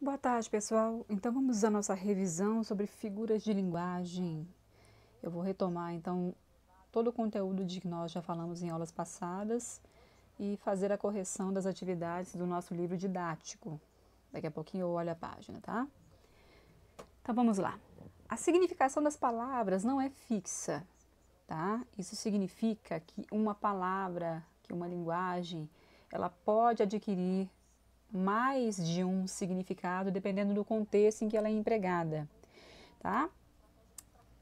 Boa tarde, pessoal. Então vamos à nossa revisão sobre figuras de linguagem. Eu vou retomar então todo o conteúdo de que nós já falamos em aulas passadas e fazer a correção das atividades do nosso livro didático. Daqui a pouquinho eu olho a página, tá? Então vamos lá. A significação das palavras não é fixa, tá? Isso significa que uma palavra, que uma linguagem, ela pode adquirir mais de um significado dependendo do contexto em que ela é empregada, tá?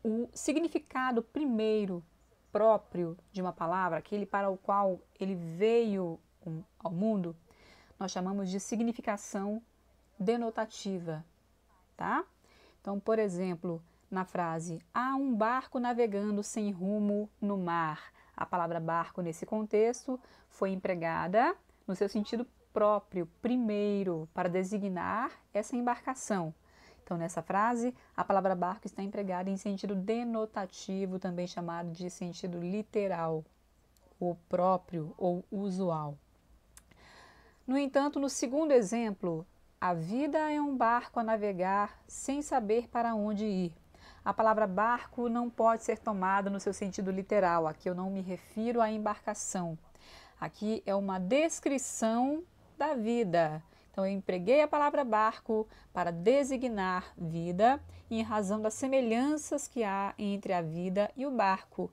O significado primeiro próprio de uma palavra, aquele para o qual ele veio ao mundo, nós chamamos de significação denotativa, tá? Então, por exemplo, na frase há um barco navegando sem rumo no mar. A palavra barco nesse contexto foi empregada no seu sentido próprio, primeiro, para designar essa embarcação. Então, nessa frase, a palavra barco está empregada em sentido denotativo, também chamado de sentido literal, ou próprio ou usual. No entanto, no segundo exemplo, a vida é um barco a navegar sem saber para onde ir. A palavra barco não pode ser tomada no seu sentido literal. Aqui eu não me refiro à embarcação. Aqui é uma descrição da vida. Então, eu empreguei a palavra barco para designar vida em razão das semelhanças que há entre a vida e o barco.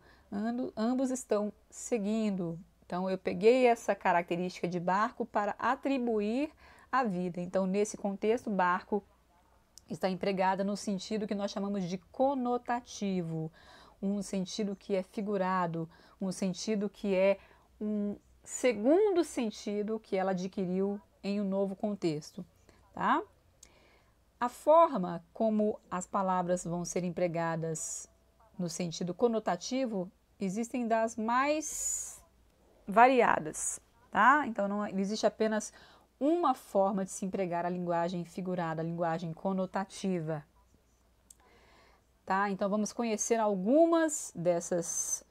Ambos estão seguindo. Então, eu peguei essa característica de barco para atribuir à vida. Então, nesse contexto, barco está empregada no sentido que nós chamamos de conotativo, um sentido que é figurado, um sentido que é um segundo sentido que ela adquiriu em um novo contexto, tá? A forma como as palavras vão ser empregadas no sentido conotativo existem das mais variadas, tá? Então não existe apenas uma forma de se empregar a linguagem figurada, a linguagem conotativa, tá? Então vamos conhecer algumas desses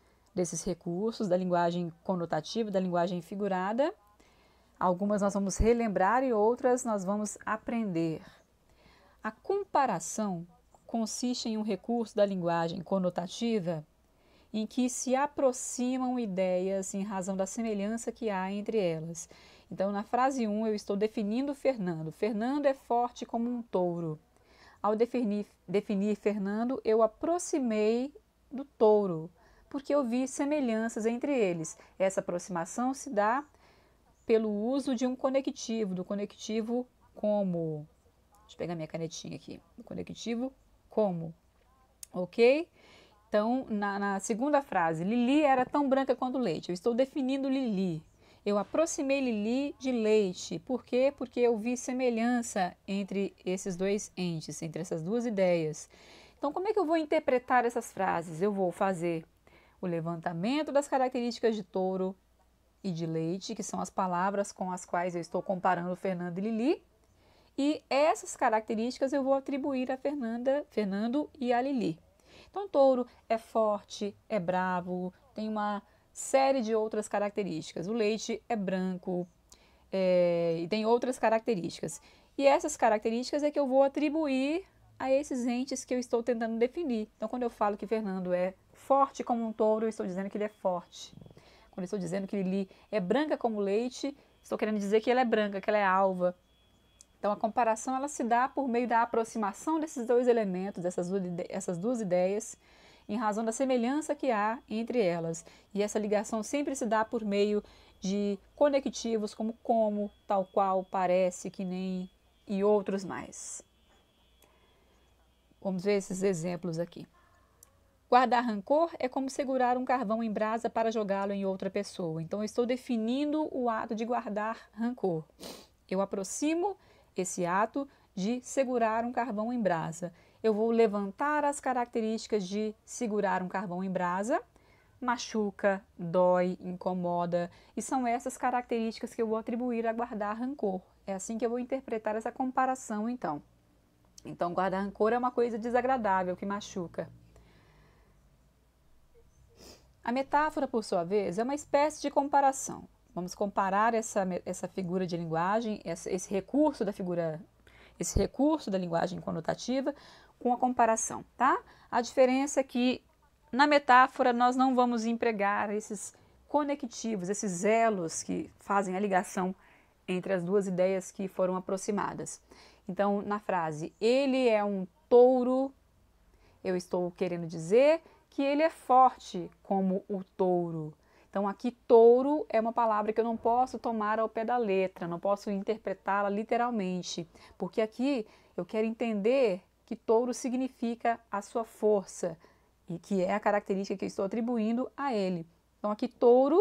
recursos da linguagem conotativa, da linguagem figurada. Algumas nós vamos relembrar e outras nós vamos aprender. A comparação consiste em um recurso da linguagem conotativa em que se aproximam ideias em razão da semelhança que há entre elas. Então, na frase 1, eu estou definindo Fernando. Fernando é forte como um touro. Ao definir Fernando, eu aproximei do touro, porque eu vi semelhanças entre eles. Essa aproximação se dá pelo uso de um conectivo, do conectivo como. Deixa eu pegar minha canetinha aqui. Do conectivo como. Ok? Então, na segunda frase, Lili era tão branca quanto leite. Eu estou definindo Lili. Eu aproximei Lili de leite. Por quê? Porque eu vi semelhança entre esses dois entes, entre essas duas ideias. Então, como é que eu vou interpretar essas frases? Eu vou fazer o levantamento das características de touro e de leite, que são as palavras com as quais eu estou comparando Fernando e Lili. E essas características eu vou atribuir a Fernando e a Lili. Então, touro é forte, é bravo, tem uma série de outras características. O leite é branco e tem outras características. E essas características é que eu vou atribuir a esses entes que eu estou tentando definir. Então, quando eu falo que Fernando é forte como um touro, eu estou dizendo que ele é forte. Quando eu estou dizendo que Lili é branca como leite, estou querendo dizer que ela é branca, que ela é alva. Então, a comparação ela se dá por meio da aproximação desses dois elementos, essas duas ideias, em razão da semelhança que há entre elas. E essa ligação sempre se dá por meio de conectivos como, tal qual, parece, que nem e outros mais. Vamos ver esses exemplos aqui. Guardar rancor é como segurar um carvão em brasa para jogá-lo em outra pessoa. Então, eu estou definindo o ato de guardar rancor. Eu aproximo esse ato de segurar um carvão em brasa. Eu vou levantar as características de segurar um carvão em brasa. Machuca, dói, incomoda. E são essas características que eu vou atribuir a guardar rancor. É assim que eu vou interpretar essa comparação, então. Então, guardar rancor é uma coisa desagradável, que machuca. A metáfora, por sua vez, é uma espécie de comparação. Vamos comparar essa figura de linguagem, esse recurso da figura, esse recurso da linguagem conotativa com a comparação, tá? A diferença é que na metáfora nós não vamos empregar esses conectivos, esses elos que fazem a ligação entre as duas ideias que foram aproximadas. Então, na frase, ele é um touro, eu estou querendo dizer que ele é forte como o touro. Então, aqui, touro é uma palavra que eu não posso tomar ao pé da letra, não posso interpretá-la literalmente, porque aqui eu quero entender que touro significa a sua força, e que é a característica que eu estou atribuindo a ele. Então, aqui, touro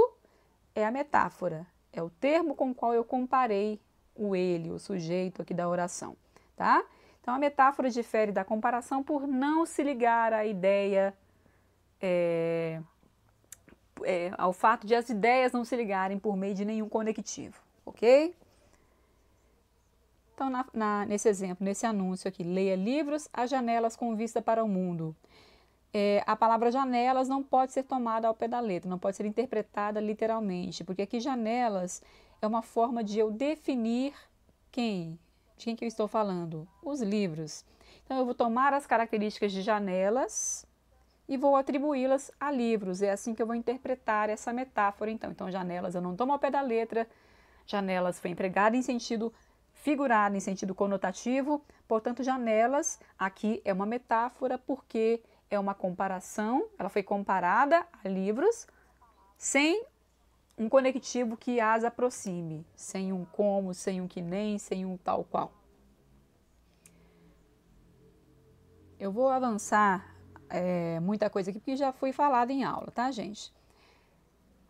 é a metáfora, é o termo com o qual eu comparei o ele, o sujeito aqui da oração, tá? Então, a metáfora difere da comparação por não se ligar à ideia, ao fato de as ideias não se ligarem por meio de nenhum conectivo, ok? Então, nesse exemplo, nesse anúncio aqui, leia livros, as janelas com vista para o mundo. A palavra janelas não pode ser tomada ao pé da letra, não pode ser interpretada literalmente, porque aqui janelas é uma forma de eu definir de quem que eu estou falando? Os livros. Então, eu vou tomar as características de janelas e vou atribuí-las a livros. É assim que eu vou interpretar essa metáfora, então. Então, janelas eu não tomo ao pé da letra, janelas foi empregada em sentido figurado, em sentido conotativo, portanto, janelas aqui é uma metáfora porque é uma comparação, ela foi comparada a livros sem um conectivo que as aproxime, sem um como, sem um que nem, sem um tal qual. Eu vou avançar muita coisa aqui porque já foi falado em aula, tá, gente?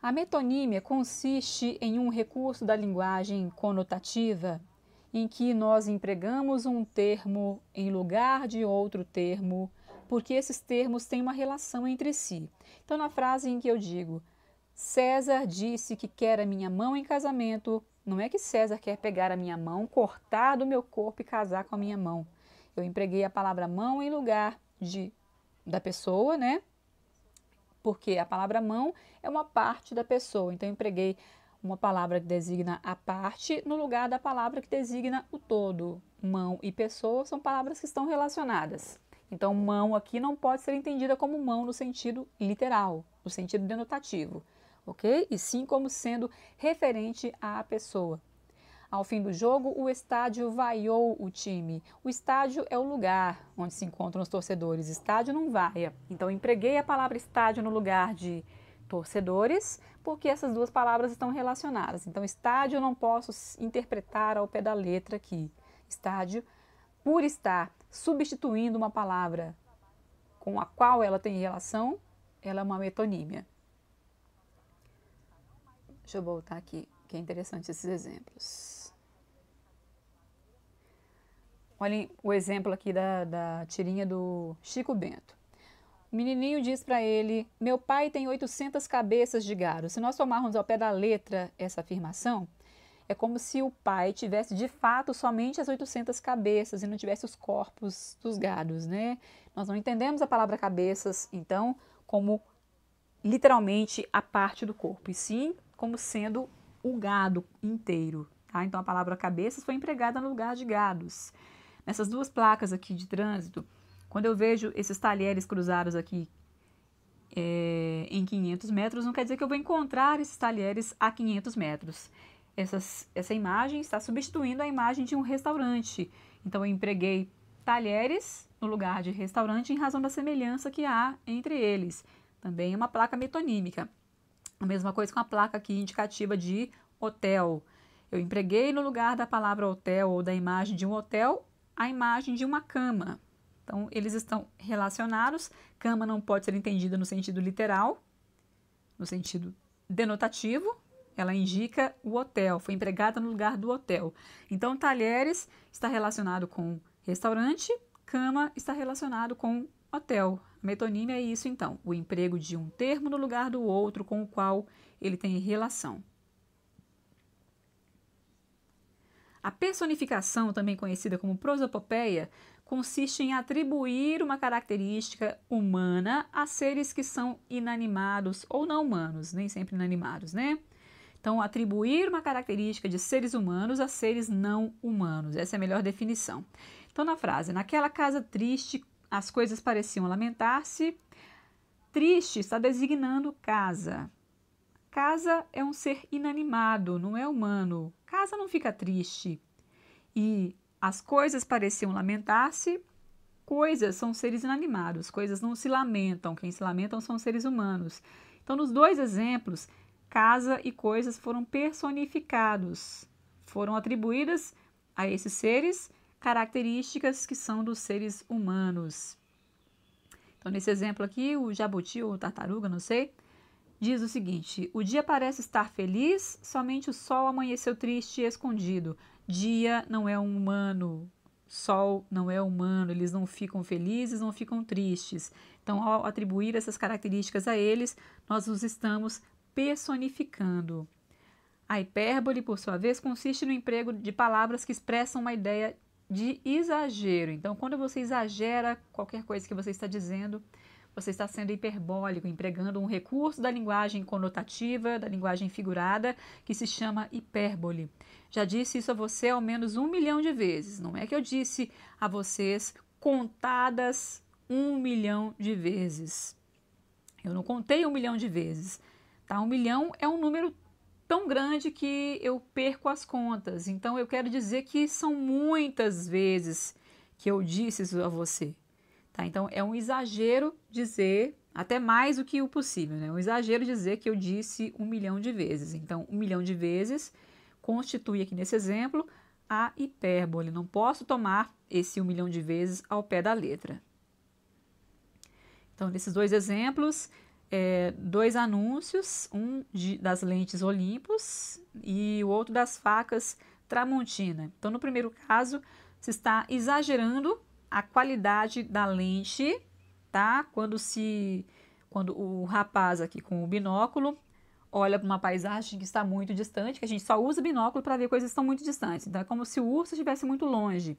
A metonímia consiste em um recurso da linguagem conotativa em que nós empregamos um termo em lugar de outro termo, porque esses termos têm uma relação entre si. Então, na frase em que eu digo, César disse que quer a minha mão em casamento, não é que César quer pegar a minha mão, cortar do meu corpo e casar com a minha mão. Eu empreguei a palavra mão em lugar da pessoa, né? Porque a palavra mão é uma parte da pessoa, então eu empreguei uma palavra que designa a parte no lugar da palavra que designa o todo. Mão e pessoa são palavras que estão relacionadas. Então, mão aqui não pode ser entendida como mão no sentido literal, no sentido denotativo, ok? E sim como sendo referente à pessoa. Ao fim do jogo, o estádio vaiou o time. O estádio é o lugar onde se encontram os torcedores. Estádio não vaia. Então, empreguei a palavra estádio no lugar de torcedores, porque essas duas palavras estão relacionadas. Então, estádio eu não posso interpretar ao pé da letra aqui. Estádio, por estar substituindo uma palavra com a qual ela tem relação, ela é uma metonímia. Deixa eu voltar aqui, que é interessante esses exemplos. Olhem o exemplo aqui da tirinha do Chico Bento. O menininho diz para ele, meu pai tem 800 cabeças de gado. Se nós tomarmos ao pé da letra essa afirmação, é como se o pai tivesse de fato somente as 800 cabeças e não tivesse os corpos dos gados, né? Nós não entendemos a palavra cabeças, então, como literalmente a parte do corpo, e sim como sendo o gado inteiro, tá? Então, a palavra cabeças foi empregada no lugar de gados. Nessas duas placas aqui de trânsito, quando eu vejo esses talheres cruzados aqui em 500 metros, não quer dizer que eu vou encontrar esses talheres a 500 metros. Essa imagem está substituindo a imagem de um restaurante. Então, eu empreguei talheres no lugar de restaurante em razão da semelhança que há entre eles. Também é uma placa metonímica. A mesma coisa com a placa aqui indicativa de hotel. Eu empreguei no lugar da palavra hotel ou da imagem de um hotel a imagem de uma cama. Então, eles estão relacionados. Cama não pode ser entendida no sentido literal, no sentido denotativo. Ela indica o hotel, foi empregada no lugar do hotel. Então, talheres está relacionado com restaurante, cama está relacionado com hotel. A metonímia é isso, então, o emprego de um termo no lugar do outro com o qual ele tem relação. A personificação, também conhecida como prosopopeia, consiste em atribuir uma característica humana a seres que são inanimados ou não humanos, nem sempre inanimados, né? Então, atribuir uma característica de seres humanos a seres não humanos. Essa é a melhor definição. Então, na frase, naquela casa triste, as coisas pareciam lamentar-se. Triste está designando casa. Casa é um ser inanimado, não é humano. Casa não fica triste. E as coisas pareciam lamentar-se. Coisas são seres inanimados, coisas não se lamentam. Quem se lamentam são seres humanos. Então, nos dois exemplos, casa e coisas foram personificados, foram atribuídas a esses seres características que são dos seres humanos. Então, nesse exemplo aqui, o jabuti ou tartaruga, não sei, diz o seguinte: o dia parece estar feliz, somente o sol amanheceu triste e escondido. Dia não é um humano, sol não é humano, eles não ficam felizes, não ficam tristes. Então, ao atribuir essas características a eles, nós os estamos personificando. A hipérbole, por sua vez, consiste no emprego de palavras que expressam uma ideia de exagero. Então, quando você exagera qualquer coisa que você está dizendo, você está sendo hiperbólico, empregando um recurso da linguagem conotativa, da linguagem figurada, que se chama hipérbole. Já disse isso a você ao menos 1 milhão de vezes. Não é que eu disse a vocês contadas 1 milhão de vezes. Eu não contei 1 milhão de vezes. Tá? 1 milhão é um número tão grande que eu perco as contas. Então, eu quero dizer que são muitas vezes que eu disse isso a você. Tá? Então, é um exagero dizer, até mais do que o possível, né? É um exagero dizer que eu disse 1 milhão de vezes. Então, 1 milhão de vezes constitui aqui nesse exemplo a hipérbole. Não posso tomar esse 1 milhão de vezes ao pé da letra. Então, nesses dois exemplos, dois anúncios, um das lentes Olympus e o outro das facas Tramontina. Então, no primeiro caso, se está exagerando a qualidade da lente, tá? Quando o rapaz aqui com o binóculo olha para uma paisagem que está muito distante, que a gente só usa binóculo para ver coisas que estão muito distantes. Então, é como se o urso estivesse muito longe.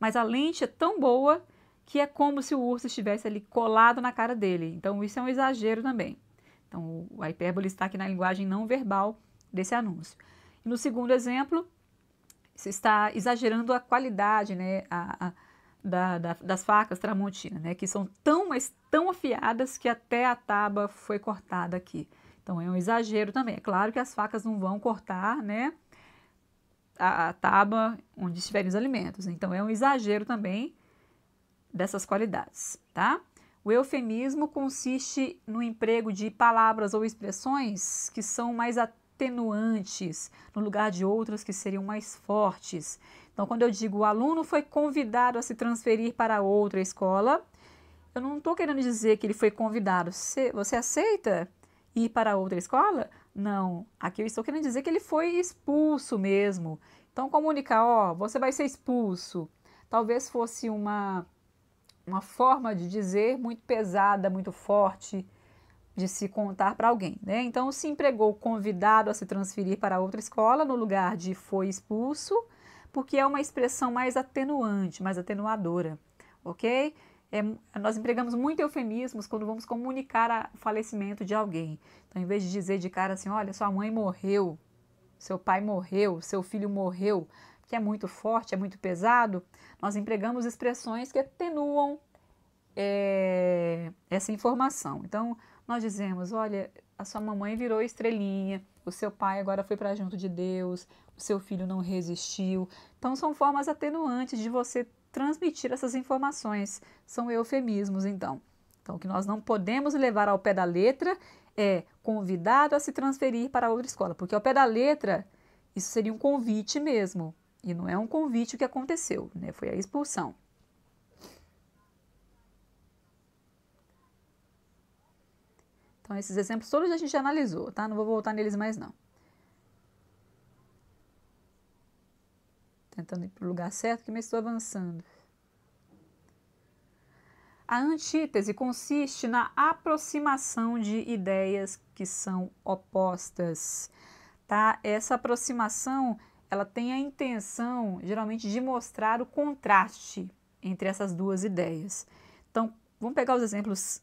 Mas a lente é tão boa que é como se o urso estivesse ali colado na cara dele. Então, isso é um exagero também. Então, a hipérbole está aqui na linguagem não verbal desse anúncio. E no segundo exemplo, se está exagerando a qualidade, né, das facas Tramontina, né, que são mas tão afiadas que até a tábua foi cortada aqui. Então, é um exagero também. É claro que as facas não vão cortar, né, a tábua onde estiverem os alimentos. Então, é um exagero também dessas qualidades, tá? O eufemismo consiste no emprego de palavras ou expressões que são mais atenuantes, no lugar de outras que seriam mais fortes. Então, quando eu digo o aluno foi convidado a se transferir para outra escola, eu não estou querendo dizer que ele foi convidado. Você aceita ir para outra escola? Não. Aqui eu estou querendo dizer que ele foi expulso mesmo. Então, comunicar, ó, você vai ser expulso. Talvez fosse uma forma de dizer muito pesada, muito forte, de se contar para alguém, né? Então, se empregou convidado a se transferir para outra escola, no lugar de foi expulso, porque é uma expressão mais atenuante, mais atenuadora, ok? Nós empregamos muito eufemismos quando vamos comunicar o falecimento de alguém. Então, em vez de dizer de cara assim, olha, sua mãe morreu, seu pai morreu, seu filho morreu, que é muito forte, é muito pesado, nós empregamos expressões que atenuam essa informação. Então, nós dizemos, olha, a sua mamãe virou estrelinha, o seu pai agora foi para junto de Deus, o seu filho não resistiu. Então, são formas atenuantes de você transmitir essas informações. São eufemismos, então. Então, o que nós não podemos levar ao pé da letra é convidado a se transferir para outra escola, porque ao pé da letra, isso seria um convite mesmo. E não é um convite o que aconteceu, né? Foi a expulsão. Então, esses exemplos todos a gente já analisou, tá? Não vou voltar neles mais, não. Tentando ir para o lugar certo, que me estou avançando. A antítese consiste na aproximação de ideias que são opostas, tá? Essa aproximação, ela tem a intenção, geralmente, de mostrar o contraste entre essas duas ideias. Então, vamos pegar os exemplos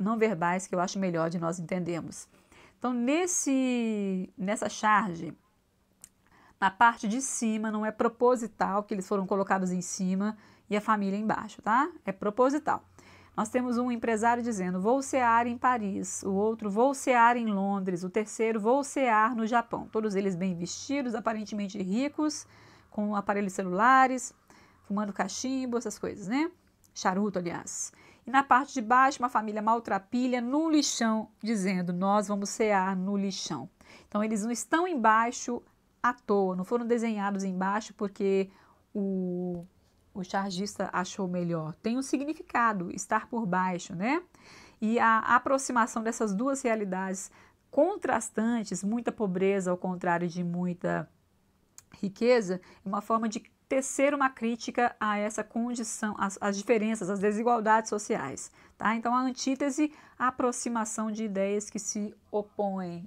não verbais que eu acho melhor de nós entendermos. Então, nessa charge, na parte de cima, não é proposital que eles foram colocados em cima e a família embaixo, tá? É proposital. Nós temos um empresário dizendo, vou cear em Paris, o outro, vou cear em Londres, o terceiro, vou cear no Japão. Todos eles bem vestidos, aparentemente ricos, com aparelhos celulares, fumando cachimbo, essas coisas, né? Charuto, aliás. E na parte de baixo, uma família maltrapilha no lixão, dizendo, nós vamos cear no lixão. Então, eles não estão embaixo à toa, não foram desenhados embaixo porque o chargista achou melhor. Tem um significado, estar por baixo, né? E a aproximação dessas duas realidades contrastantes, muita pobreza ao contrário de muita riqueza, é uma forma de tecer uma crítica a essa condição, as diferenças, as desigualdades sociais, tá? Então, a antítese, a aproximação de ideias que se opõem.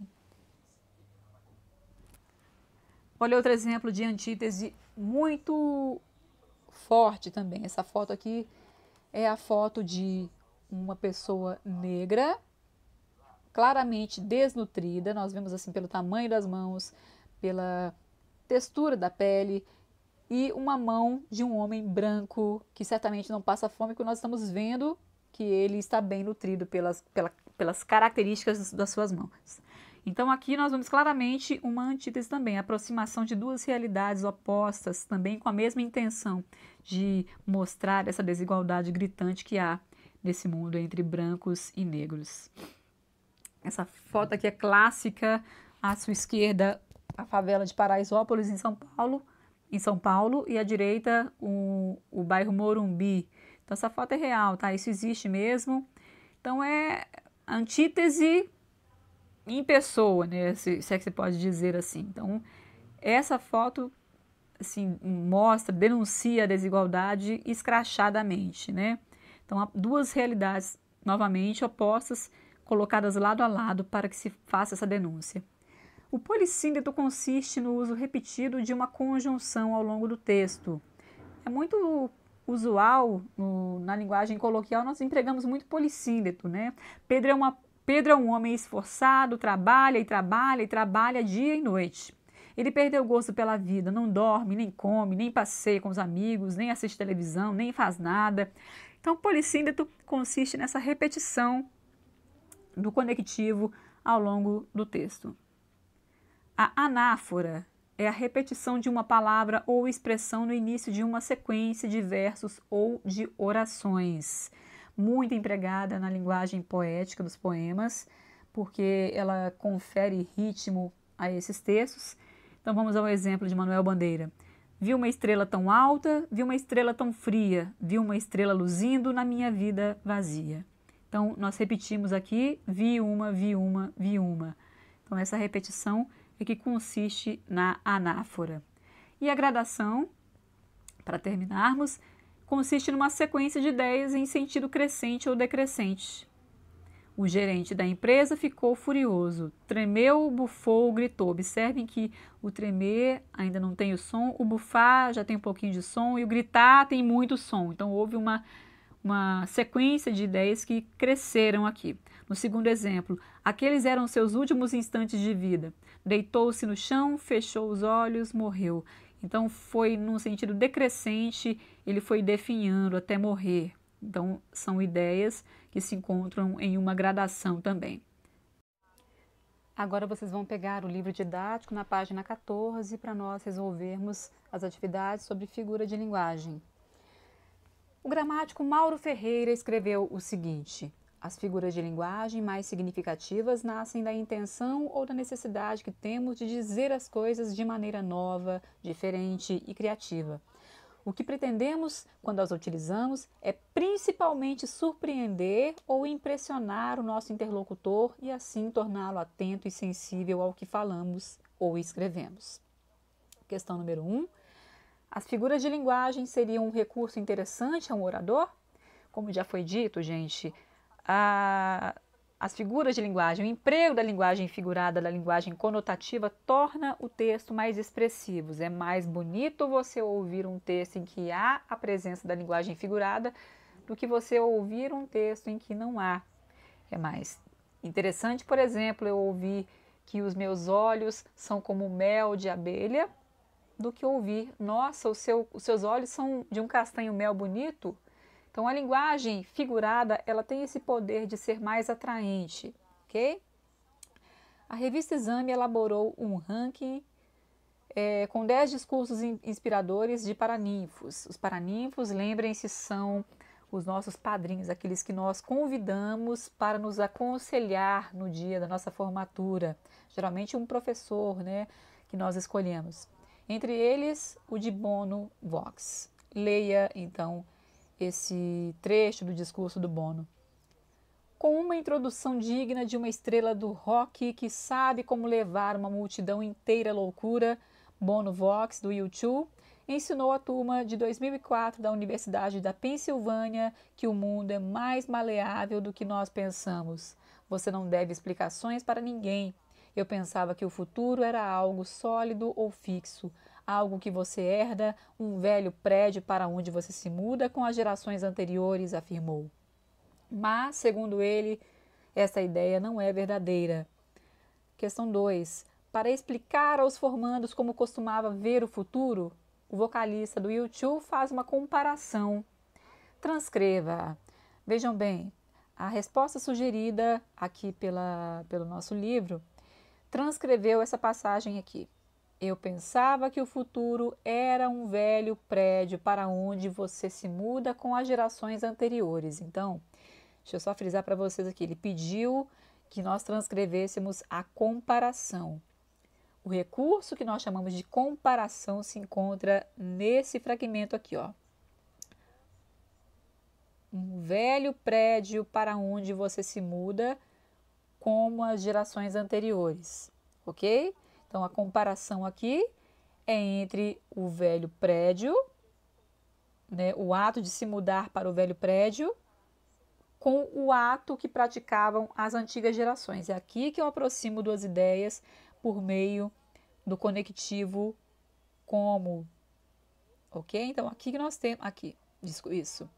Olha outro exemplo de antítese muito forte também. Essa foto aqui é a foto de uma pessoa negra, claramente desnutrida. Nós vemos assim pelo tamanho das mãos, pela textura da pele, e uma mão de um homem branco que certamente não passa fome, porque nós estamos vendo que ele está bem nutrido pelas características das suas mãos. Então aqui nós vemos claramente uma antítese também, a aproximação de duas realidades opostas, também com a mesma intenção de mostrar essa desigualdade gritante que há nesse mundo entre brancos e negros. Essa foto aqui é clássica, à sua esquerda a favela de Paraisópolis, em São Paulo, e à direita o bairro Morumbi. Então essa foto é real, tá? Isso existe mesmo. Então é antítese em pessoa, né? Se é que você pode dizer assim. Então, essa foto assim, denuncia a desigualdade escrachadamente, né? Então, há duas realidades, novamente, opostas, colocadas lado a lado para que se faça essa denúncia. O polissíndeto consiste no uso repetido de uma conjunção ao longo do texto. É muito usual, na linguagem coloquial, nós empregamos muito polissíndeto, né? Pedro é um homem esforçado, trabalha e trabalha e trabalha dia e noite. Ele perdeu o gosto pela vida, não dorme, nem come, nem passeia com os amigos, nem assiste televisão, nem faz nada. Então, polissíndeto consiste nessa repetição do conectivo ao longo do texto. A anáfora é a repetição de uma palavra ou expressão no início de uma sequência de versos ou de orações. Muito empregada na linguagem poética dos poemas, porque ela confere ritmo a esses textos. Então vamos ao exemplo de Manuel Bandeira. Vi uma estrela tão alta, vi uma estrela tão fria, vi uma estrela luzindo na minha vida vazia. Então nós repetimos aqui, vi uma, vi uma, vi uma. Então essa repetição é que consiste na anáfora. E a gradação, para terminarmos, consiste numa sequência de ideias em sentido crescente ou decrescente. O gerente da empresa ficou furioso, tremeu, bufou, gritou. Observem que o tremer ainda não tem o som, o bufar já tem um pouquinho de som e o gritar tem muito som. Então houve uma sequência de ideias que cresceram aqui. No segundo exemplo, aqueles eram seus últimos instantes de vida. Deitou-se no chão, fechou os olhos, morreu. Então foi num sentido decrescente, ele foi definhando até morrer. Então são ideias que se encontram em uma gradação também. Agora vocês vão pegar o livro didático na página 14 para nós resolvermos as atividades sobre figura de linguagem. O gramático Mauro Ferreira escreveu o seguinte: as figuras de linguagem mais significativas nascem da intenção ou da necessidade que temos de dizer as coisas de maneira nova, diferente e criativa. O que pretendemos, quando as utilizamos, é principalmente surpreender ou impressionar o nosso interlocutor e assim torná-lo atento e sensível ao que falamos ou escrevemos. Questão número 1. As figuras de linguagem seriam um recurso interessante a um orador? Como já foi dito, gente, as figuras de linguagem, o emprego da linguagem figurada, da linguagem conotativa, torna o texto mais expressivo. É mais bonito você ouvir um texto em que há a presença da linguagem figurada do que você ouvir um texto em que não há. É mais Interessante, por exemplo, eu ouvir que os meus olhos são como mel de abelha, do que ouvir, nossa, os seus olhos são de um castanho mel bonito. Então, a linguagem figurada, ela tem esse poder de ser mais atraente, ok? A revista Exame elaborou um ranking com 10 discursos inspiradores de paraninfos. Os paraninfos, lembrem-se, são os nossos padrinhos, aqueles que nós convidamos para nos aconselhar no dia da nossa formatura. Geralmente um professor, né, que nós escolhemos. Entre eles, o de Bono Vox. Leia, então, esse trecho do discurso do Bono. Com uma introdução digna de uma estrela do rock que sabe como levar uma multidão inteira à loucura, Bono Vox, do U2, ensinou a turma de 2004 da Universidade da Pensilvânia que o mundo é mais maleável do que nós pensamos. Você não deve explicações para ninguém. Eu pensava que o futuro era algo sólido ou fixo, algo que você herda, um velho prédio para onde você se muda com as gerações anteriores, afirmou. Mas, segundo ele, essa ideia não é verdadeira. Questão 2. Para explicar aos formandos como costumava ver o futuro, o vocalista do U2 faz uma comparação. Transcreva. Vejam bem, a resposta sugerida aqui pelo nosso livro transcreveu essa passagem aqui. Eu pensava que o futuro era um velho prédio para onde você se muda com as gerações anteriores. Então, deixa eu só frisar para vocês aqui. Ele pediu que nós transcrevêssemos a comparação. O recurso que nós chamamos de comparação se encontra nesse fragmento aqui, ó. Um velho prédio para onde você se muda como as gerações anteriores, ok? Então, a comparação aqui é entre o velho prédio, né, o ato de se mudar para o velho prédio, com o ato que praticavam as antigas gerações. É aqui que eu aproximo duas ideias por meio do conectivo como, ok? Então, aqui que nós temos, aqui, isso,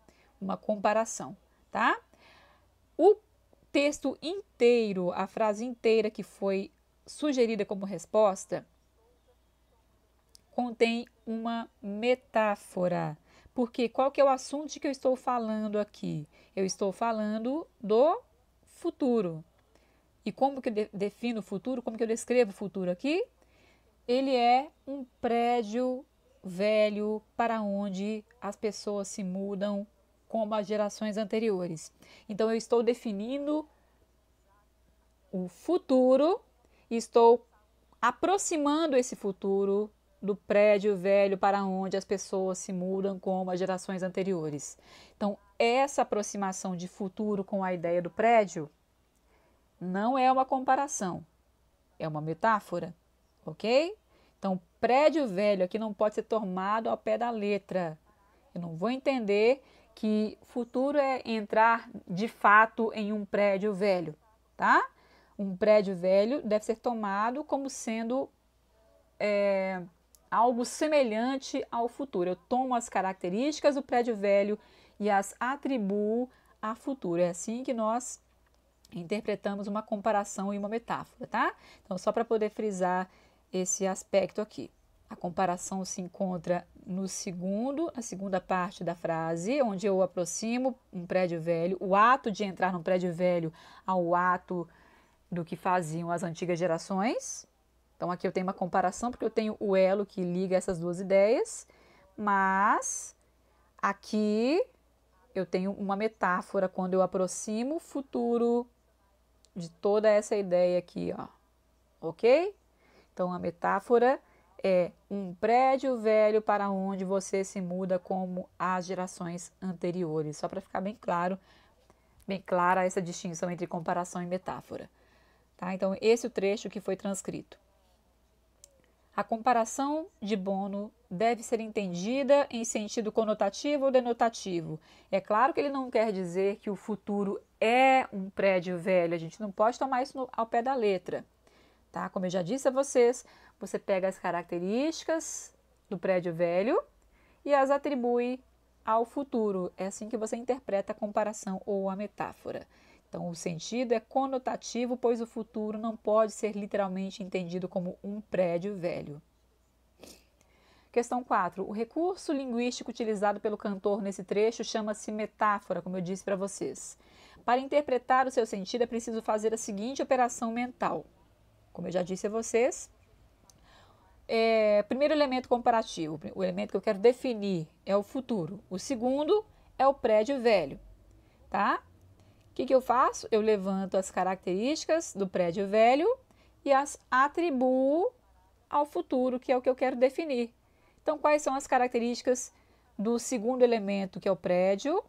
uma comparação, tá? O texto inteiro, a frase inteira que foi sugerida como resposta, contém uma metáfora. Porque qual que é o assunto de que eu estou falando aqui? Eu estou falando do futuro. E como que eu defino o futuro? Como que eu descrevo o futuro aqui? Ele é um prédio velho para onde as pessoas se mudam como as gerações anteriores. Então, eu estou definindo o futuro e estou aproximando esse futuro do prédio velho para onde as pessoas se mudam como as gerações anteriores. Então, essa aproximação de futuro com a ideia do prédio não é uma comparação, é uma metáfora, ok? Então, prédio velho aqui não pode ser tomado ao pé da letra. Eu não vou entender que futuro é entrar de fato em um prédio velho, tá? Um prédio velho deve ser tomado como sendo algo semelhante ao futuro. Eu tomo as características do prédio velho e as atribuo a futuro. É assim que nós interpretamos uma comparação e uma metáfora, tá? Então, só para poder frisar esse aspecto aqui. A comparação se encontra na segunda parte da frase, onde eu aproximo um prédio velho, o ato de entrar num prédio velho ao ato do que faziam as antigas gerações. Então, aqui eu tenho uma comparação, porque eu tenho o elo que liga essas duas ideias, mas aqui eu tenho uma metáfora quando eu aproximo o futuro de toda essa ideia aqui, ó, ok? Então, a metáfora é um prédio velho para onde você se muda como as gerações anteriores. Só para ficar bem claro, bem clara essa distinção entre comparação e metáfora. Tá? Então, esse é o trecho que foi transcrito. A comparação de Bono deve ser entendida em sentido conotativo ou denotativo. É claro que ele não quer dizer que o futuro é um prédio velho, a gente não pode tomar isso ao pé da letra. Tá? Como eu já disse a vocês, você pega as características do prédio velho e as atribui ao futuro. É assim que você interpreta a comparação ou a metáfora. Então, o sentido é conotativo, pois o futuro não pode ser literalmente entendido como um prédio velho. Questão 4. O recurso linguístico utilizado pelo cantor nesse trecho chama-se metáfora, como eu disse para vocês. Para interpretar o seu sentido, é preciso fazer a seguinte operação mental. Como eu já disse a vocês, primeiro elemento comparativo, o elemento que eu quero definir é o futuro. O segundo é o prédio velho, tá? O que eu faço? Eu levanto as características do prédio velho e as atribuo ao futuro, que é o que eu quero definir. Então, quais são as características do segundo elemento, que é o prédio,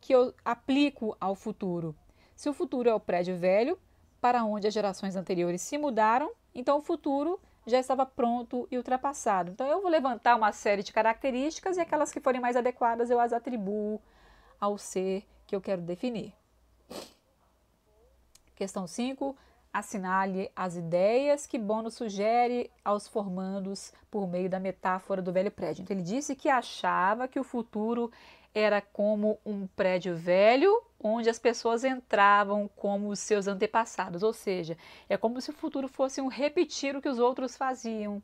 que eu aplico ao futuro? Se o futuro é o prédio velho, para onde as gerações anteriores se mudaram, então o futuro já estava pronto e ultrapassado. Então, eu vou levantar uma série de características e aquelas que forem mais adequadas eu as atribuo ao ser que eu quero definir. Questão 5. Assinale as ideias que Bono sugere aos formandos por meio da metáfora do velho prédio. Então, ele disse que achava que o futuro era como um prédio velho, onde as pessoas entravam como os seus antepassados, ou seja, é como se o futuro fosse um repetir o que os outros faziam.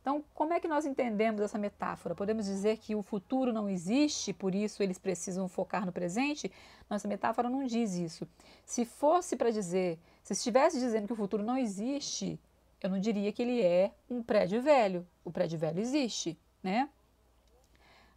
Então, como é que nós entendemos essa metáfora? Podemos dizer que o futuro não existe, por isso eles precisam focar no presente? Nossa metáfora não diz isso. Se fosse para dizer, se estivesse dizendo que o futuro não existe, eu não diria que ele é um prédio velho. O prédio velho existe, né?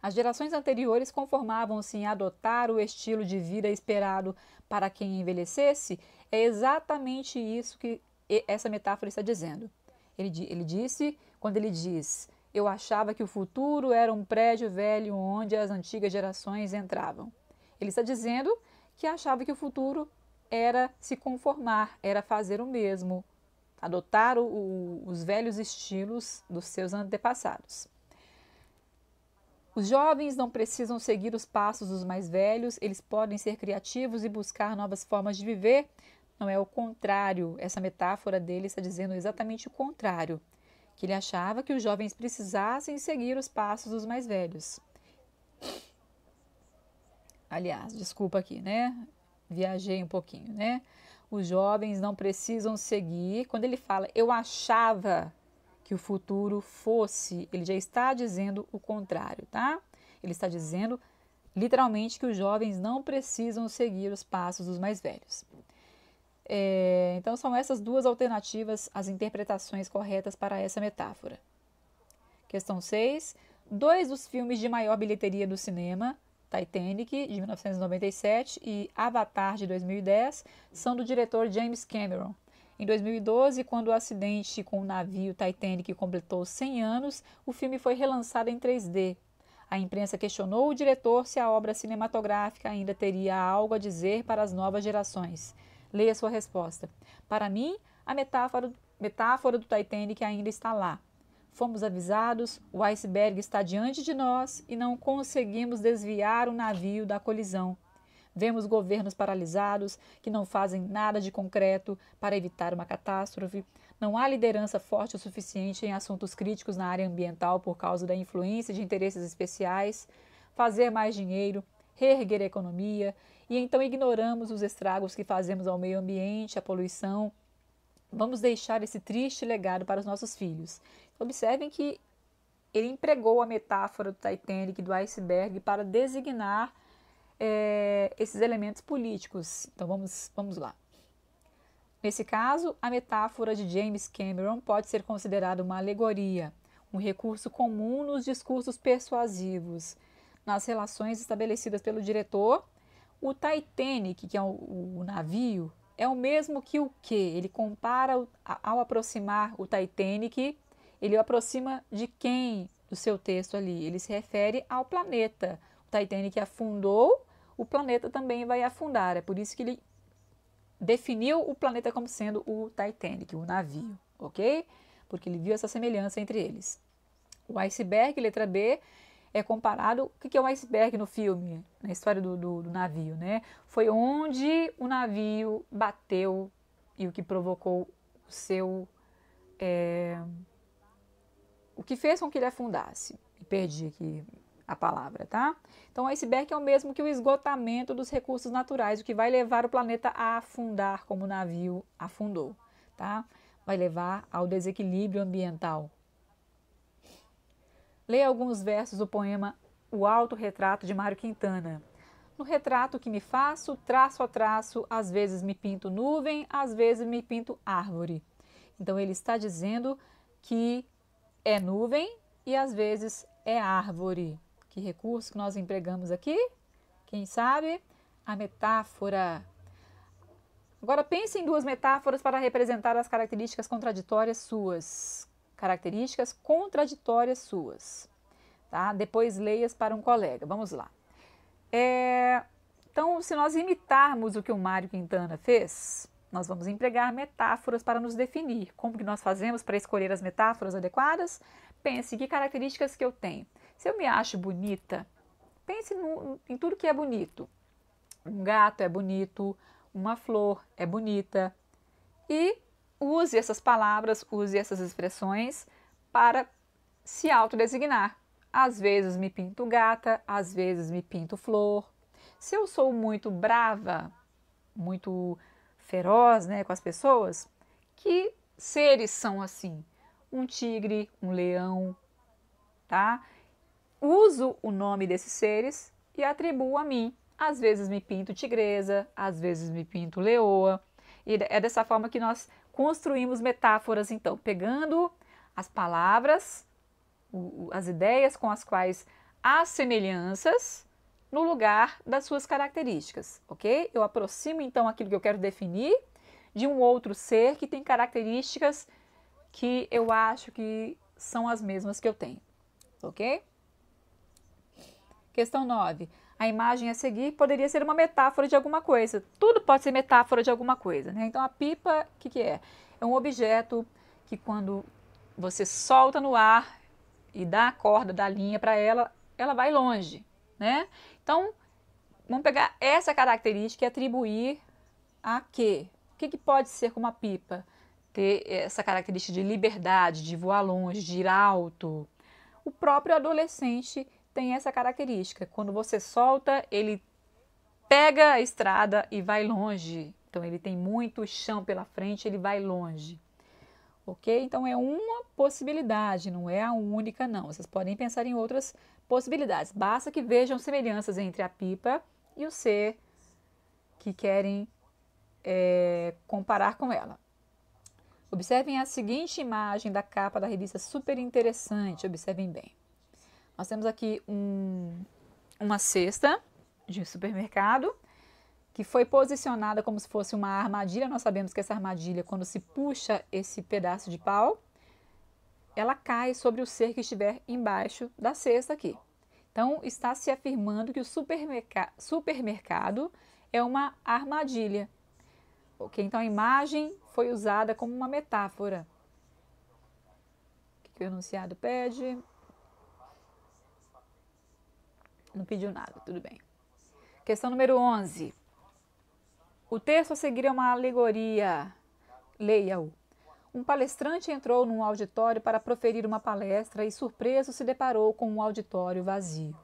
As gerações anteriores conformavam-se em adotar o estilo de vida esperado para quem envelhecesse. É exatamente isso que essa metáfora está dizendo. Ele disse, quando ele diz, eu achava que o futuro era um prédio velho onde as antigas gerações entravam. Ele está dizendo que achava que o futuro era se conformar, era fazer o mesmo, adotar os velhos estilos dos seus antepassados. Os jovens não precisam seguir os passos dos mais velhos, eles podem ser criativos e buscar novas formas de viver. Não é o contrário, essa metáfora dele está dizendo exatamente o contrário, que ele achava que os jovens precisassem seguir os passos dos mais velhos. Aliás, desculpa aqui, né? Viajei um pouquinho, né? Os jovens não precisam seguir. Quando ele fala, eu achava que o futuro fosse, ele já está dizendo o contrário, tá? Ele está dizendo literalmente que os jovens não precisam seguir os passos dos mais velhos. Então, são essas duas alternativas, as interpretações corretas para essa metáfora. Questão 6. 2 dos filmes de maior bilheteria do cinema, Titanic, de 1997, e Avatar, de 2010, são do diretor James Cameron. Em 2012, quando o acidente com o navio Titanic completou 100 anos, o filme foi relançado em 3D. A imprensa questionou o diretor se a obra cinematográfica ainda teria algo a dizer para as novas gerações. Leia sua resposta. Para mim, a metáfora do Titanic ainda está lá. Fomos avisados, o iceberg está diante de nós e não conseguimos desviar o navio da colisão. Vemos governos paralisados que não fazem nada de concreto para evitar uma catástrofe. Não há liderança forte o suficiente em assuntos críticos na área ambiental por causa da influência de interesses especiais. Fazer mais dinheiro, reerguer a economia, e então ignoramos os estragos que fazemos ao meio ambiente, a poluição. Vamos deixar esse triste legado para os nossos filhos. Observem que ele empregou a metáfora do Titanic, do iceberg, para designar esses elementos políticos. Então vamos lá. Nesse caso, a metáfora de James Cameron pode ser considerada uma alegoria, um recurso comum nos discursos persuasivos, nas relações estabelecidas pelo diretor. O Titanic, que é o navio, é o mesmo que o quê? Ele compara, ao aproximar o Titanic, ele o aproxima de quem do seu texto ali? Ele se refere ao planeta. O Titanic afundou, o planeta também vai afundar. É por isso que ele definiu o planeta como sendo o Titanic, o navio, ok? Porque ele viu essa semelhança entre eles. O iceberg, letra B, é comparado. O que é o iceberg no filme, na história do navio, né? Foi onde o navio bateu e o que provocou o seu... o que fez com que ele afundasse. Perdi aqui a palavra, tá? Então, o iceberg é o mesmo que o esgotamento dos recursos naturais, o que vai levar o planeta a afundar como o navio afundou, tá? Vai levar ao desequilíbrio ambiental. Leia alguns versos do poema O Autorretrato de Mário Quintana. No retrato que me faço, traço a traço, às vezes me pinto nuvem, às vezes me pinto árvore. Então ele está dizendo que é nuvem e às vezes é árvore. Que recurso que nós empregamos aqui? Quem sabe? A metáfora. Agora pense em duas metáforas para representar as características contraditórias suas. Características contraditórias suas. Tá? Depois leias para um colega. Vamos lá. Então, se nós imitarmos o que o Mário Quintana fez, nós vamos empregar metáforas para nos definir. Como que nós fazemos para escolher as metáforas adequadas? Pense, que características que eu tenho? Se eu me acho bonita, pense em tudo que é bonito. Um gato é bonito, uma flor é bonita. E use essas palavras, use essas expressões para se autodesignar. Às vezes me pinto gata, às vezes me pinto flor. Se eu sou muito brava, muito feroz, né, com as pessoas, que seres são assim? Um tigre, um leão, tá? Uso o nome desses seres e atribuo a mim. Às vezes me pinto tigresa, às vezes me pinto leoa. E é dessa forma que nós construímos metáforas, então, pegando as palavras, as ideias com as quais há semelhanças no lugar das suas características, ok? Eu aproximo, então, aquilo que eu quero definir de um outro ser que tem características que eu acho que são as mesmas que eu tenho, ok? Questão 9. A imagem a seguir poderia ser uma metáfora de alguma coisa. Tudo pode ser metáfora de alguma coisa, né? Então, a pipa, o que é? É um objeto que quando você solta no ar e dá a corda, dá a linha para ela, ela vai longe, né? Então, vamos pegar essa característica e atribuir a quê? O que pode ser como a pipa? Ter essa característica de liberdade, de voar longe, de ir alto. O próprio adolescente tem essa característica. Quando você solta, ele pega a estrada e vai longe. Então, ele tem muito chão pela frente, ele vai longe. Ok? Então, é uma possibilidade, não é a única, não. Vocês podem pensar em outras possibilidades. Basta que vejam semelhanças entre a pipa e o ser que querem comparar com ela. Observem a seguinte imagem da capa da revista, super interessante. Observem bem. Nós temos aqui uma cesta de supermercado que foi posicionada como se fosse uma armadilha. Nós sabemos que essa armadilha, quando se puxa esse pedaço de pau, ela cai sobre o ser que estiver embaixo da cesta aqui. Então, está se afirmando que o supermercado é uma armadilha. Ok? Então, a imagem foi usada como uma metáfora. O que o enunciado pede? Não pediu nada, tudo bem. Questão número 11. O texto a seguir é uma alegoria. Leia-o. Um palestrante entrou num auditório para proferir uma palestra e, surpreso, se deparou com um auditório vazio.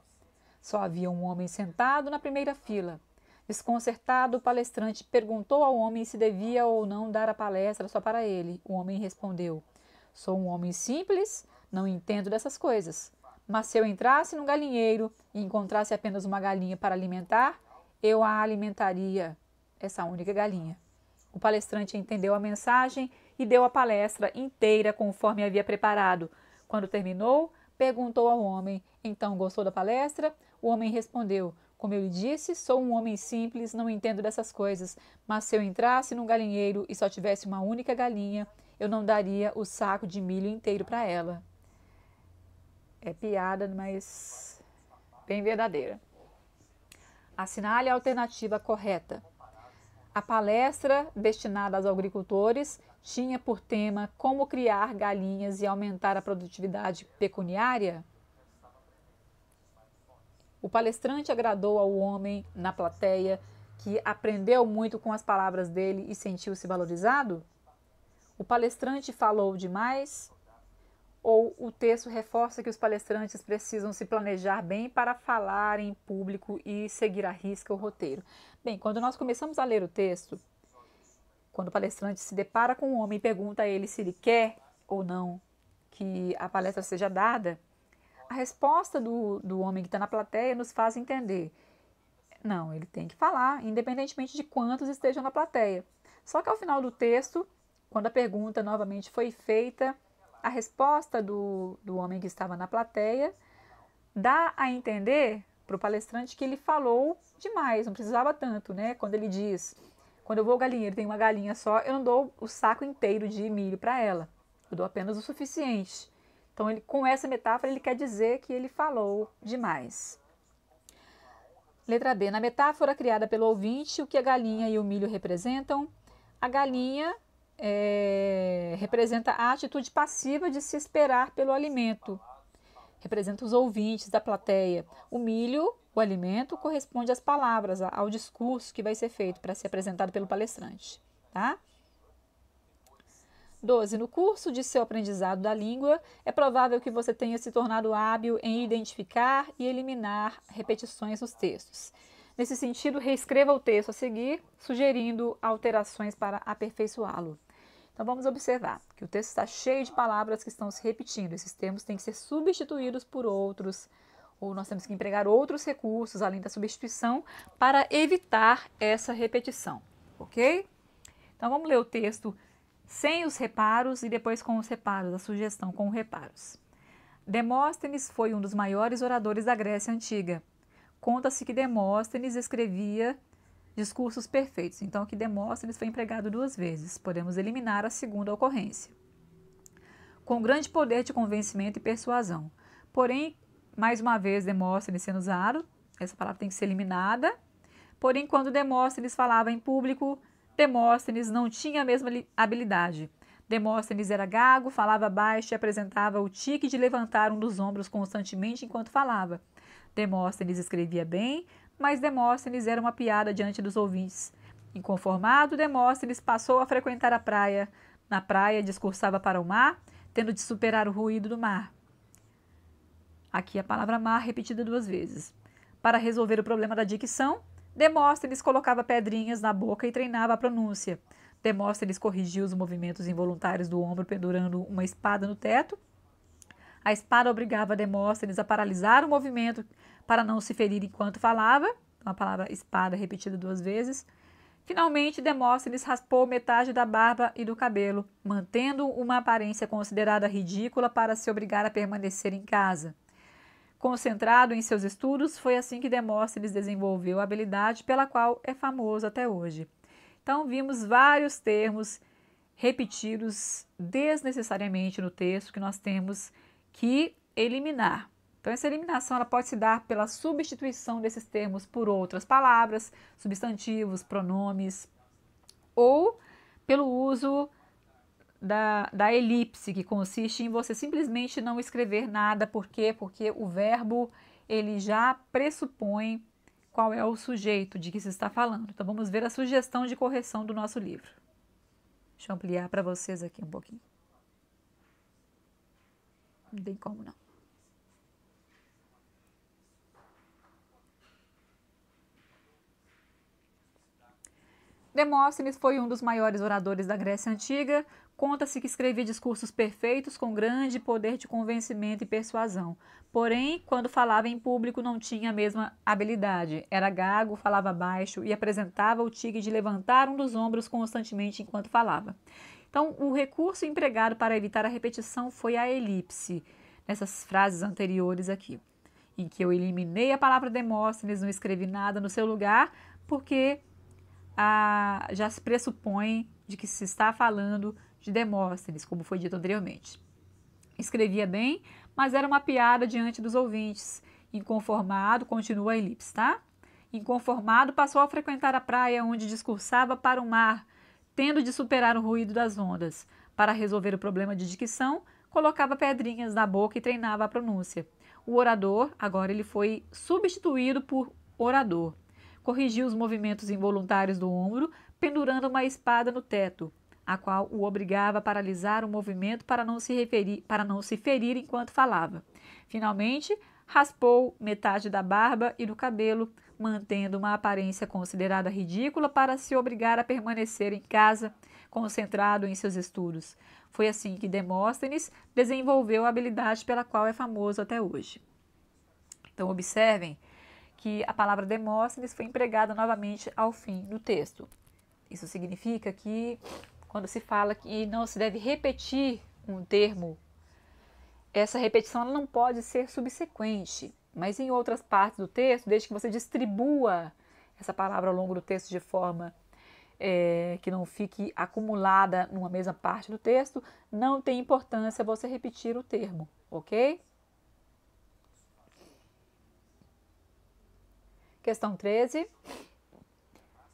Só havia um homem sentado na primeira fila. Desconcertado, o palestrante perguntou ao homem se devia ou não dar a palestra só para ele. O homem respondeu: sou um homem simples, não entendo dessas coisas. Mas se eu entrasse num galinheiro e encontrasse apenas uma galinha para alimentar, eu a alimentaria, essa única galinha. O palestrante entendeu a mensagem e deu a palestra inteira conforme havia preparado. Quando terminou, perguntou ao homem: então gostou da palestra? O homem respondeu: como eu lhe disse, sou um homem simples, não entendo dessas coisas, mas se eu entrasse num galinheiro e só tivesse uma única galinha, eu não daria o saco de milho inteiro para ela. É piada, mas bem verdadeira. Assinale a alternativa correta. A palestra destinada aos agricultores tinha por tema como criar galinhas e aumentar a produtividade pecuniária? O palestrante agradou ao homem na plateia, que aprendeu muito com as palavras dele e sentiu-se valorizado? O palestrante falou demais? ou o texto reforça que os palestrantes precisam se planejar bem para falar em público e seguir à risca o roteiro? Bem, quando nós começamos a ler o texto, quando o palestrante se depara com um homem e pergunta a ele se ele quer ou não que a palestra seja dada, a resposta do homem que está na plateia nos faz entender. Não, ele tem que falar, independentemente de quantos estejam na plateia. Só que ao final do texto, quando a pergunta novamente foi feita, a resposta do homem que estava na plateia dá a entender para o palestrante que ele falou demais, não precisava tanto, né? Quando ele diz, quando eu vou ao galinheiro, tem uma galinha só, eu não dou o saco inteiro de milho para ela, eu dou apenas o suficiente. Então, com essa metáfora, ele quer dizer que ele falou demais. Letra B. Na metáfora criada pelo ouvinte, o que a galinha e o milho representam? A galinha representa a atitude passiva de se esperar pelo alimento. Representa os ouvintes da plateia. O milho, o alimento, corresponde às palavras, ao discurso que vai ser feito para ser apresentado pelo palestrante. Tá? 12. No curso de seu aprendizado da língua, é provável que você tenha se tornado hábil em identificar e eliminar repetições nos textos. Nesse sentido, reescreva o texto a seguir, sugerindo alterações para aperfeiçoá-lo. Então, vamos observar que o texto está cheio de palavras que estão se repetindo. Esses termos têm que ser substituídos por outros, ou nós temos que empregar outros recursos, além da substituição, para evitar essa repetição, ok? Então, vamos ler o texto sem os reparos e depois com os reparos, a sugestão com reparos. Demóstenes foi um dos maiores oradores da Grécia Antiga. Conta-se que Demóstenes escrevia discursos perfeitos. Então, aqui Demóstenes foi empregado 2 vezes. Podemos eliminar a segunda ocorrência. Com grande poder de convencimento e persuasão. Porém, mais uma vez, Demóstenes sendo usado, essa palavra tem que ser eliminada. Porém, quando Demóstenes falava em público, Demóstenes não tinha a mesma habilidade. Demóstenes era gago, falava baixo e apresentava o tique de levantar um dos ombros constantemente enquanto falava. Demóstenes escrevia bem, mas Demóstenes era uma piada diante dos ouvintes. Inconformado, Demóstenes passou a frequentar a praia. Na praia, discursava para o mar, tendo de superar o ruído do mar. Aqui a palavra mar repetida 2 vezes. Para resolver o problema da dicção, Demóstenes colocava pedrinhas na boca e treinava a pronúncia. Demóstenes corrigia os movimentos involuntários do ombro pendurando uma espada no teto. A espada obrigava Demóstenes a paralisar o movimento para não se ferir enquanto falava. Então, a palavra espada repetida 2 vezes. Finalmente, Demóstenes raspou metade da barba e do cabelo, mantendo uma aparência considerada ridícula para se obrigar a permanecer em casa. Concentrado em seus estudos, foi assim que Demóstenes desenvolveu a habilidade pela qual é famoso até hoje. Então, vimos vários termos repetidos desnecessariamente no texto que nós temos que eliminar. Então, essa eliminação ela pode se dar pela substituição desses termos por outras palavras, substantivos, pronomes, ou pelo uso da elipse, que consiste em você simplesmente não escrever nada. Por quê? Porque o verbo ele já pressupõe qual é o sujeito de que se está falando. Então, vamos ver a sugestão de correção do nosso livro. Deixa eu ampliar para vocês aqui um pouquinho. Não tem como não. Demóstenes foi um dos maiores oradores da Grécia Antiga. Conta-se que escrevia discursos perfeitos com grande poder de convencimento e persuasão. Porém, quando falava em público, não tinha a mesma habilidade. Era gago, falava baixo e apresentava o tique de levantar um dos ombros constantemente enquanto falava. Então, o recurso empregado para evitar a repetição foi a elipse, nessas frases anteriores aqui, em que eu eliminei a palavra Demóstenes, não escrevi nada no seu lugar, porque já se pressupõe de que se está falando de Demóstenes, como foi dito anteriormente. Escrevia bem, mas era uma piada diante dos ouvintes. Inconformado, continua a elipse, tá? Inconformado, passou a frequentar a praia onde discursava para o mar, tendo de superar o ruído das ondas. Para resolver o problema de dicção, colocava pedrinhas na boca e treinava a pronúncia. O orador, agora ele foi substituído por orador. Corrigiu os movimentos involuntários do ombro, pendurando uma espada no teto. a qual o obrigava a paralisar o movimento para não se ferir enquanto falava. Finalmente, raspou metade da barba e do cabelo, mantendo uma aparência considerada ridícula para se obrigar a permanecer em casa, concentrado em seus estudos. Foi assim que Demóstenes desenvolveu a habilidade pela qual é famoso até hoje. Então, observem que a palavra Demóstenes foi empregada novamente ao fim do texto. Isso significa que, quando se fala que não se deve repetir um termo, essa repetição ela não pode ser subsequente, mas em outras partes do texto, desde que você distribua essa palavra ao longo do texto de forma que não fique acumulada numa mesma parte do texto, não tem importância você repetir o termo, ok? Questão 13.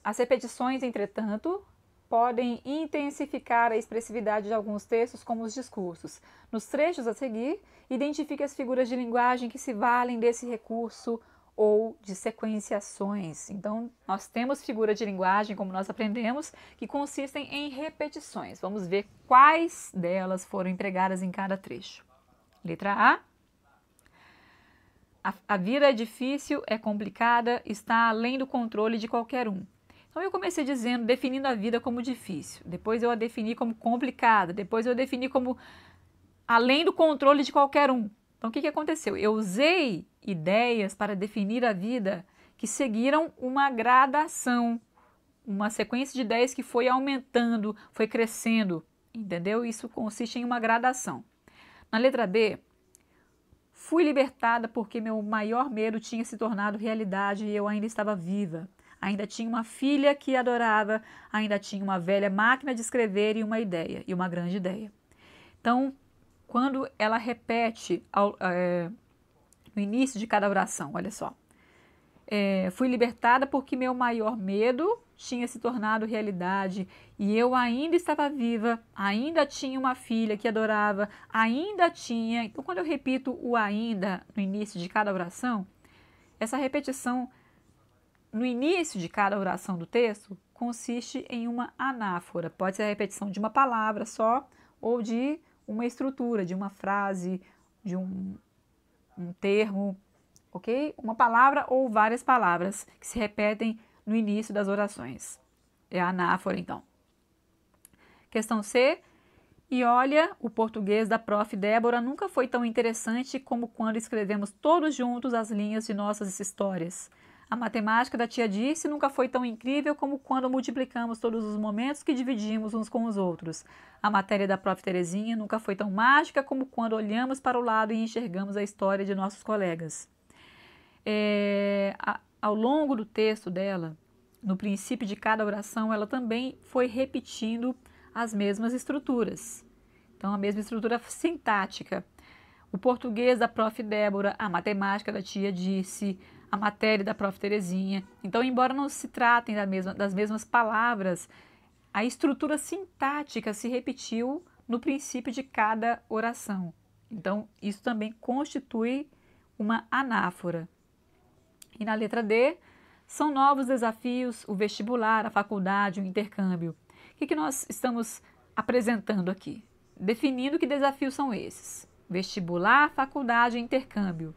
As repetições, entretanto, podem intensificar a expressividade de alguns textos, como os discursos. Nos trechos a seguir, identifique as figuras de linguagem que se valem desse recurso ou de sequenciações. Então, nós temos figuras de linguagem, como nós aprendemos, que consistem em repetições. Vamos ver quais delas foram empregadas em cada trecho. Letra A. A vida é difícil, é complicada, está além do controle de qualquer um. Então, eu comecei definindo a vida como difícil. Depois eu a defini como complicada. Depois eu a defini como além do controle de qualquer um. Então, o que aconteceu? Eu usei ideias para definir a vida que seguiram uma gradação, uma sequência de ideias que foi aumentando, foi crescendo, entendeu? Isso consiste em uma gradação. Na letra B, fui libertada porque meu maior medo tinha se tornado realidade e eu ainda estava viva. Ainda tinha uma filha que adorava, ainda tinha uma velha máquina de escrever e uma ideia, e uma grande ideia. Então, quando ela repete no início de cada oração, olha só. Fui libertada porque meu maior medo tinha se tornado realidade e eu ainda estava viva, ainda tinha uma filha que adorava, ainda tinha... Então, quando eu repito o ainda no início de cada oração, essa repetição no início de cada oração do texto consiste em uma anáfora. Pode ser a repetição de uma palavra só ou de uma estrutura, de uma frase, de um termo, ok? Uma palavra ou várias palavras que se repetem no início das orações. É a anáfora, então. Questão C. E olha, o português da Prof. Débora nunca foi tão interessante como quando escrevemos todos juntos as linhas de nossas histórias. A matemática da tia Dirce nunca foi tão incrível como quando multiplicamos todos os momentos que dividimos uns com os outros. A matéria da Prof. Terezinha nunca foi tão mágica como quando olhamos para o lado e enxergamos a história de nossos colegas. Ao longo do texto dela, no princípio de cada oração, ela também foi repetindo as mesmas estruturas. Então, a mesma estrutura sintática. O português da Prof. Débora, a matemática da tia Dirce, a matéria da Prof. Terezinha. Então, embora não se tratem das mesmas palavras, a estrutura sintática se repetiu no princípio de cada oração. Então, isso também constitui uma anáfora. E na letra D, são novos desafios, o vestibular, a faculdade, o intercâmbio. O que nós estamos apresentando aqui? Definindo que desafios são esses. Vestibular, faculdade e intercâmbio.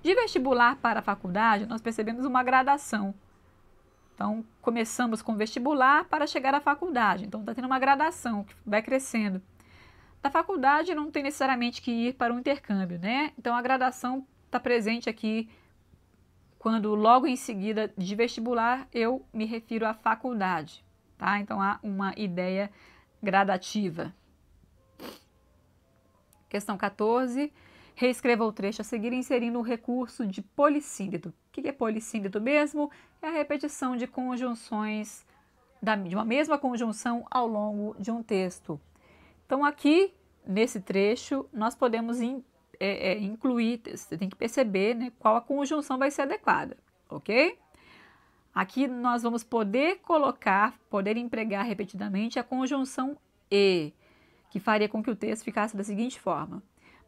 De vestibular para a faculdade, nós percebemos uma gradação. Então, começamos com vestibular para chegar à faculdade. Então, está tendo uma gradação que vai crescendo. Da faculdade, não tem necessariamente que ir para o intercâmbio, né? Então, a gradação está presente aqui quando logo em seguida de vestibular eu me refiro à faculdade, tá? Então, há uma ideia gradativa. Questão 14. Reescreva o trecho a seguir inserindo o recurso de polissíndeto. O que é polissíndeto mesmo? É a repetição de conjunções, de uma mesma conjunção ao longo de um texto. Então, aqui, nesse trecho, nós podemos incluir, você tem que perceber, né, qual a conjunção vai ser adequada, ok? Aqui nós vamos poder empregar repetidamente a conjunção e, que faria com que o texto ficasse da seguinte forma.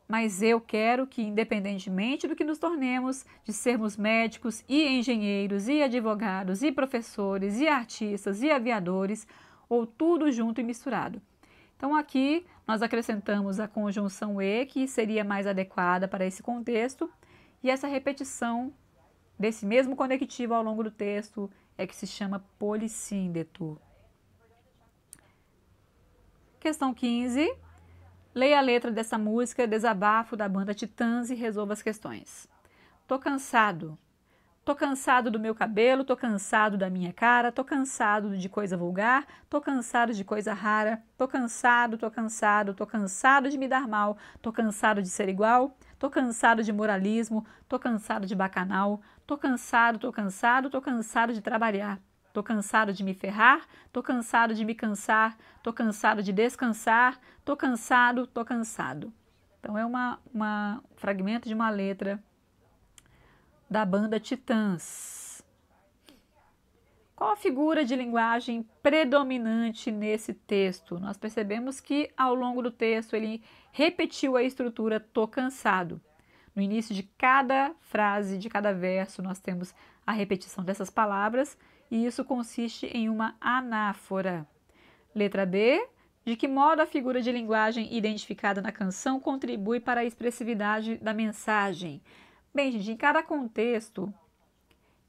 Mas eu quero que, independentemente do que nos tornemos, de sermos médicos e engenheiros e advogados e professores e artistas e aviadores, ou tudo junto e misturado. Então aqui nós acrescentamos a conjunção e, que seria mais adequada para esse contexto, e essa repetição desse mesmo conectivo ao longo do texto é que se chama polissíndeto. Questão 15. Leia a letra dessa música Desabafo da banda Titãs e resolva as questões. Tô cansado. Tô cansado do meu cabelo, tô cansado da minha cara, tô cansado de coisa vulgar, tô cansado de coisa rara, tô cansado de me dar mal, tô cansado de ser igual, tô cansado de moralismo, tô cansado de bacanal, tô cansado de trabalhar, tô cansado de me ferrar, tô cansado de me cansar, tô cansado de descansar, tô cansado. Então é um fragmento de uma letra da banda Titãs. Qual a figura de linguagem predominante nesse texto? Nós percebemos que ao longo do texto ele repetiu a estrutura tô cansado. No início de cada frase, de cada verso, nós temos a repetição dessas palavras e isso consiste em uma anáfora. Letra B. De que modo a figura de linguagem identificada na canção contribui para a expressividade da mensagem? Bem, gente, em cada contexto,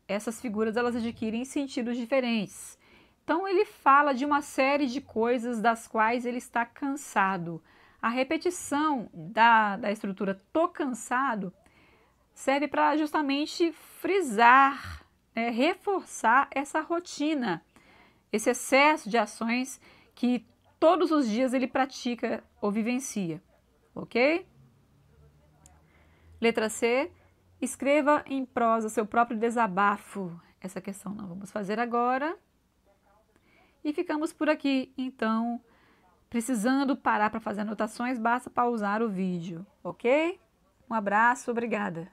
essas figuras elas adquirem sentidos diferentes. Então, ele fala de uma série de coisas das quais ele está cansado. A repetição da estrutura tô cansado serve para justamente frisar, reforçar essa rotina, esse excesso de ações que todos os dias ele pratica ou vivencia, ok? Letra C. Escreva em prosa seu próprio desabafo. Essa questão nós vamos fazer agora. E ficamos por aqui. Então, precisando parar para fazer anotações, basta pausar o vídeo, ok? Um abraço, obrigada.